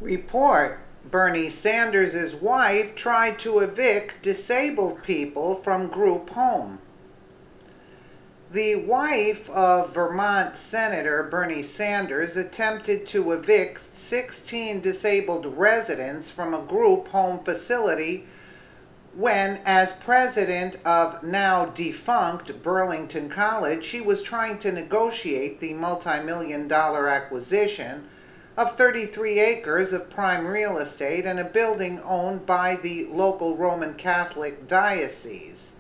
Report: Bernie Sanders' wife tried to evict disabled people from group home. The wife of Vermont Senator Bernie Sanders attempted to evict 16 disabled residents from a group home facility when, as president of now defunct Burlington College, she was trying to negotiate the multi-million-dollar acquisition of 33 acres of prime real estate and a building owned by the local Roman Catholic diocese.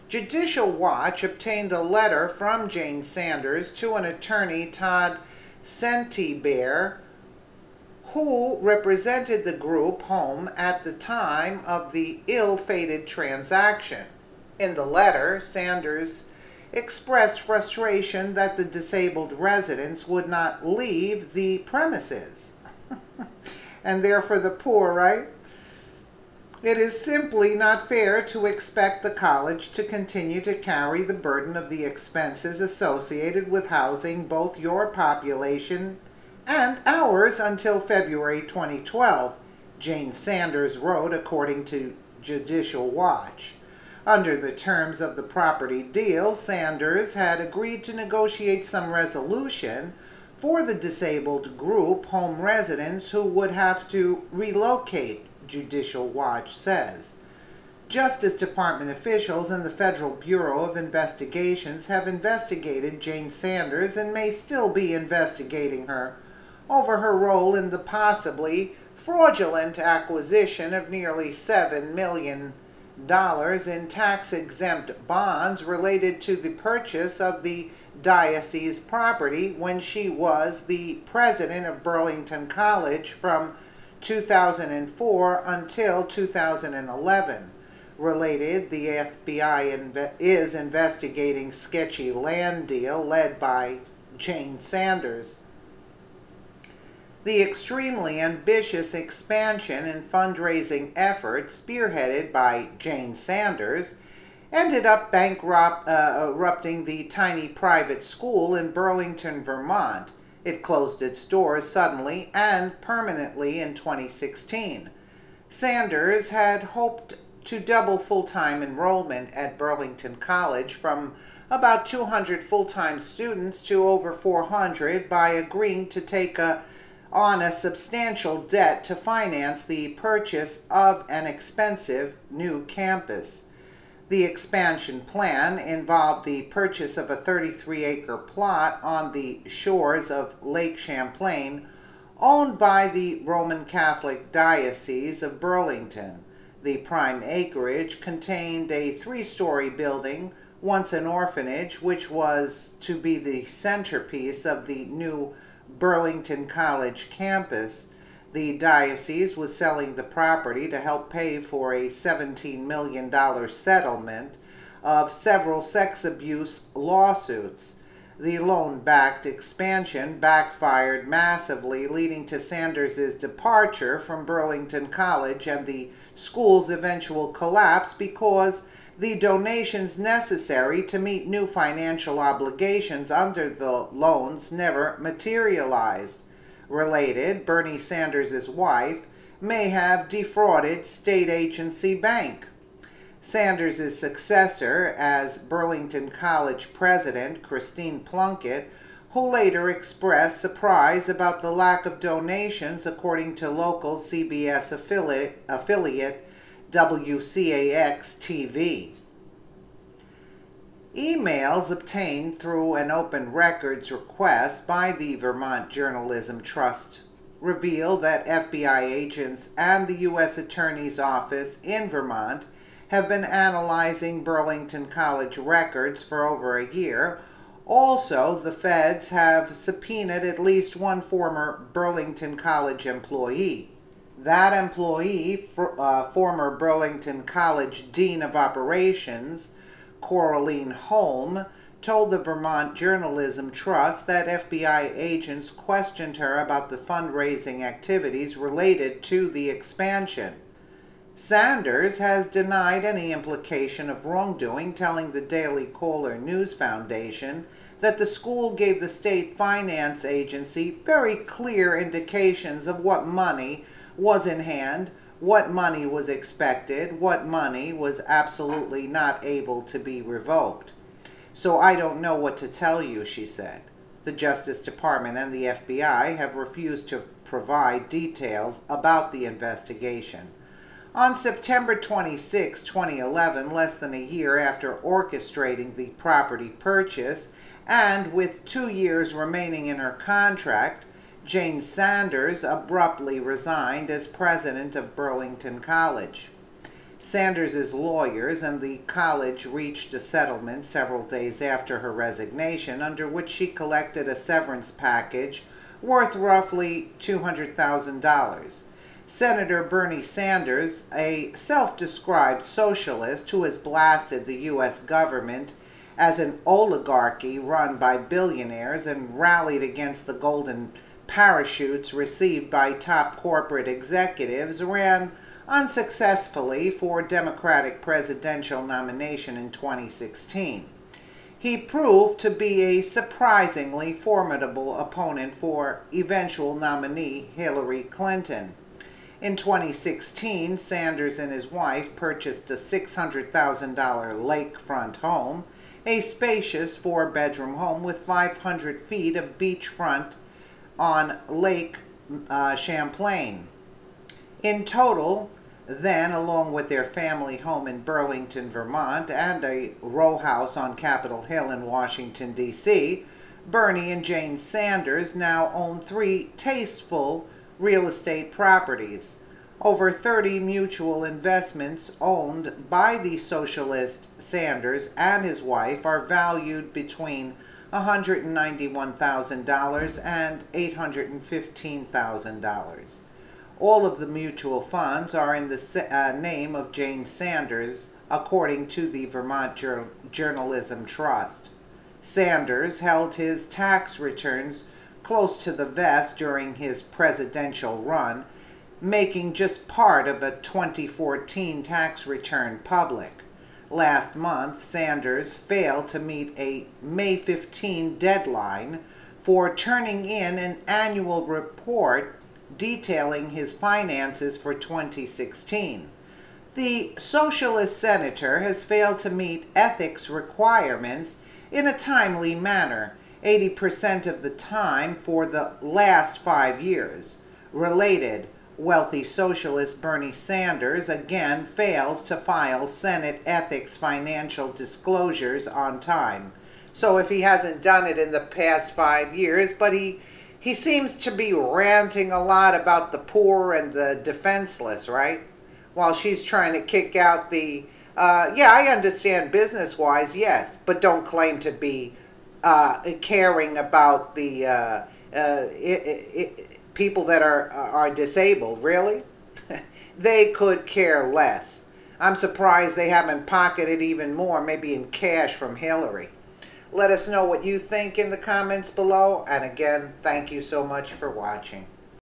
Judicial Watch obtained a letter from Jane Sanders to an attorney, Todd Sentibear, who represented the group home at the time of the ill-fated transaction. In the letter, Sanders expressed frustration that the disabled residents would not leave the premises. And they're for the poor, right? It is simply not fair to expect the college to continue to carry the burden of the expenses associated with housing both your population and ours until February 2012, Jane Sanders wrote, according to Judicial Watch. Under the terms of the property deal, Sanders had agreed to negotiate some resolution for the disabled group home residents who would have to relocate, Judicial Watch says. Justice Department officials and the Federal Bureau of Investigations have investigated Jane Sanders and may still be investigating her over her role in the possibly fraudulent acquisition of nearly $7 million in tax-exempt bonds related to the purchase of the diocese property when she was the president of Burlington College from 2004 until 2011. Related, the FBI is investigating sketchy land deal led by Jane Sanders. The extremely ambitious expansion and fundraising effort spearheaded by Jane Sanders ended up bankrupting the tiny private school in Burlington, Vermont. It closed its doors suddenly and permanently in 2016. Sanders had hoped to double full-time enrollment at Burlington College from about 200 full-time students to over 400 by agreeing to take on a substantial debt to finance the purchase of an expensive new campus. The expansion plan involved the purchase of a 33-acre plot on the shores of Lake Champlain, owned by the Roman Catholic Diocese of Burlington. The prime acreage contained a 3-story building, once an orphanage, which was to be the centerpiece of the new Burlington College campus. The diocese was selling the property to help pay for a $17 million settlement of several sex abuse lawsuits. The loan-backed expansion backfired massively, leading to Sanders' departure from Burlington College and the school's eventual collapse because the donations necessary to meet new financial obligations under the loans never materialized. Related, Bernie Sanders' wife may have defrauded State Agency Bank. Sanders' successor as Burlington College president, Christine Plunkett, who later expressed surprise about the lack of donations, according to local CBS affiliate WCAX-TV. Emails obtained through an open records request by the Vermont Journalism Trust reveal that FBI agents and the U.S. Attorney's Office in Vermont have been analyzing Burlington College records for over a year. Also, the feds have subpoenaed at least one former Burlington College employee. That employee, former Burlington College Dean of Operations, Coraline Holm, told the Vermont Journalism Trust that FBI agents questioned her about the fundraising activities related to the expansion. Sanders has denied any implication of wrongdoing, telling the Daily Caller News Foundation that the school gave the state finance agency very clear indications of what money was in hand, what money was expected, what money was absolutely not able to be revoked. "So I don't know what to tell you," she said. The Justice Department and the FBI have refused to provide details about the investigation. On September 26, 2011, less than a year after orchestrating the property purchase and with 2 years remaining in her contract, Jane Sanders abruptly resigned as president of Burlington College. Sanders' lawyers and the college reached a settlement several days after her resignation, under which she collected a severance package worth roughly $200,000. Senator Bernie Sanders, a self-described socialist who has blasted the U.S. government as an oligarchy run by billionaires and rallied against the golden parachutes received by top corporate executives, ran unsuccessfully for Democratic presidential nomination in 2016. He proved to be a surprisingly formidable opponent for eventual nominee Hillary Clinton. In 2016, Sanders and his wife purchased a $600,000 lakefront home, a spacious 4-bedroom home with 500 feet of beachfront on Lake Champlain. In total, then, along with their family home in Burlington, Vermont, and a row house on Capitol Hill in Washington, D.C., Bernie and Jane Sanders now own 3 tasteful real estate properties. Over 30 mutual investments owned by the socialist Sanders and his wife are valued between $191,000 and $815,000. All of the mutual funds are in the name of Jane Sanders, according to the Vermont Journalism Trust. Sanders held his tax returns close to the vest during his presidential run, making just part of a 2014 tax return public. Last month, Sanders failed to meet a May 15 deadline for turning in an annual report detailing his finances for 2016. The socialist senator has failed to meet ethics requirements in a timely manner 80% of the time for the last 5 years. Related, wealthy socialist Bernie Sanders again fails to file Senate ethics financial disclosures on time. So if he hasn't done it in the past 5 years, but he seems to be ranting a lot about the poor and the defenseless, right? While she's trying to kick out the, yeah, I understand business-wise, yes, but don't claim to be caring about the people that are disabled, really? They could care less. I'm surprised they haven't pocketed even more, maybe in cash from Hillary. Let us know what you think in the comments below. And again, thank you so much for watching.